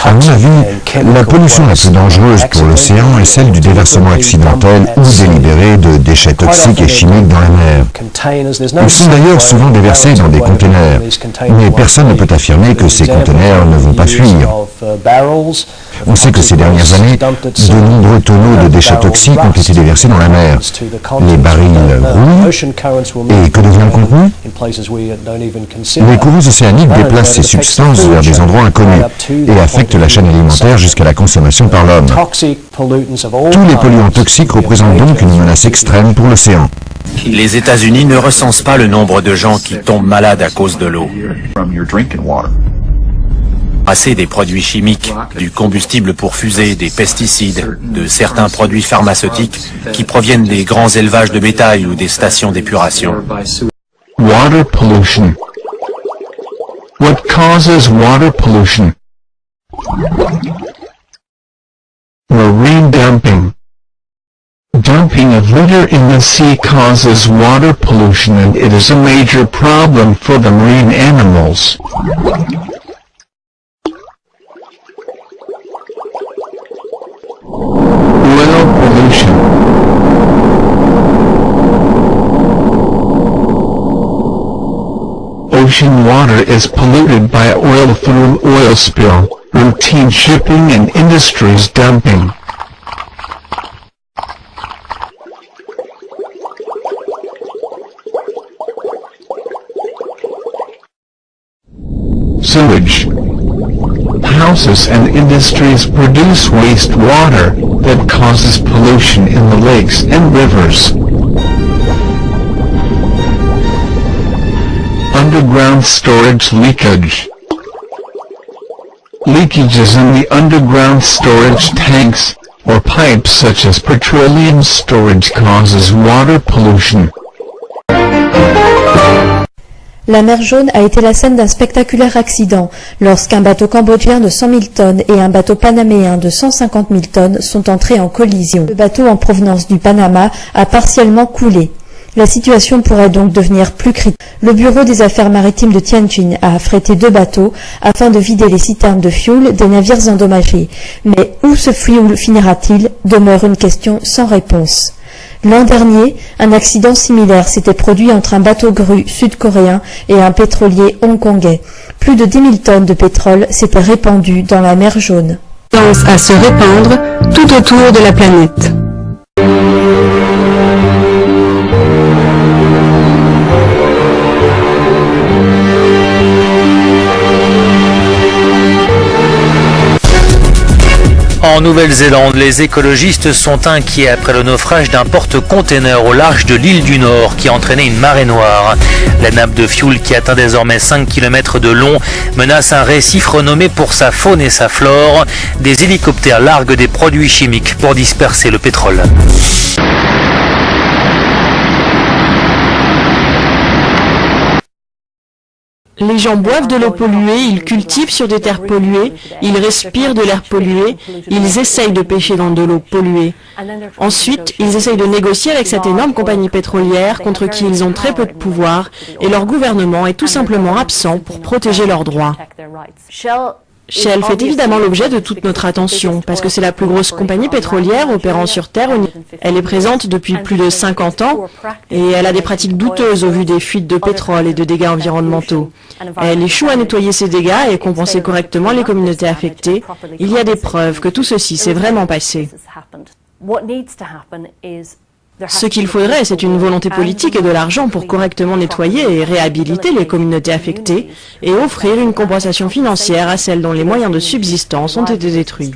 À mon avis, la pollution la plus dangereuse pour l'océan est celle du déversement accidentel ou délibéré de déchets toxiques et chimiques dans la mer. Ils sont d'ailleurs souvent déversés dans des conteneurs, mais personne ne peut affirmer que ces conteneurs ne vont pas fuir. On sait que ces dernières années, de nombreux tonneaux de déchets toxiques ont été déversés dans la mer. Les barils rouillent, et que devient le contenu? Les courants océaniques déplacent ces substances vers des endroits inconnus et affectent la chaîne alimentaire jusqu'à la consommation par l'homme. Tous les polluants toxiques représentent donc une menace extrême pour l'océan. Les États-Unis ne recensent pas le nombre de gens qui tombent malades à cause de l'eau. Assez des produits chimiques, du combustible pour fusées, des pesticides, de certains produits pharmaceutiques qui proviennent des grands élevages de bétail ou des stations d'épuration. Water pollution. What causes water pollution? Marine dumping. Dumping of litter in the sea causes water pollution, and it is a major problem for the marine animals. Oil pollution. Ocean water is polluted by oil through oil spill, routine shipping and industries dumping. Sewage. Houses and industries produce wastewater that causes pollution in the lakes and rivers. Underground storage leakage. Leakages in the underground storage tanks, or pipes such as petroleum storage causes water pollution. La mer Jaune a été la scène d'un spectaculaire accident lorsqu'un bateau cambodgien de 100 000 tonnes et un bateau panaméen de 150 000 tonnes sont entrés en collision. Le bateau en provenance du Panama a partiellement coulé. La situation pourrait donc devenir plus critique. Le bureau des affaires maritimes de Tianjin a affrété 2 bateaux afin de vider les citernes de fioul des navires endommagés. Mais où ce fioul finira-t-il demeure une question sans réponse. L'an dernier, un accident similaire s'était produit entre un bateau-grue sud-coréen et un pétrolier hongkongais. Plus de 10 000 tonnes de pétrole s'étaient répandues dans la mer Jaune. Tendance à se répandre tout autour de la planète. En Nouvelle-Zélande, les écologistes sont inquiets après le naufrage d'un porte-container au large de l'île du Nord qui a entraîné une marée noire. La nappe de fioul qui atteint désormais 5 km de long menace un récif renommé pour sa faune et sa flore. Des hélicoptères larguent des produits chimiques pour disperser le pétrole. Les gens boivent de l'eau polluée, ils cultivent sur des terres polluées, ils respirent de l'air pollué, ils essayent de pêcher dans de l'eau polluée. Ensuite, ils essayent de négocier avec cette énorme compagnie pétrolière contre qui ils ont très peu de pouvoir et leur gouvernement est tout simplement absent pour protéger leurs droits. Shell fait évidemment l'objet de toute notre attention, parce que c'est la plus grosse compagnie pétrolière opérant sur Terre. Elle est présente depuis plus de 50 ans, et elle a des pratiques douteuses au vu des fuites de pétrole et de dégâts environnementaux. Elle échoue à nettoyer ces dégâts et compenser correctement les communautés affectées. Il y a des preuves que tout ceci s'est vraiment passé. Ce qu'il faudrait, c'est une volonté politique et de l'argent pour correctement nettoyer et réhabiliter les communautés affectées et offrir une compensation financière à celles dont les moyens de subsistance ont été détruits.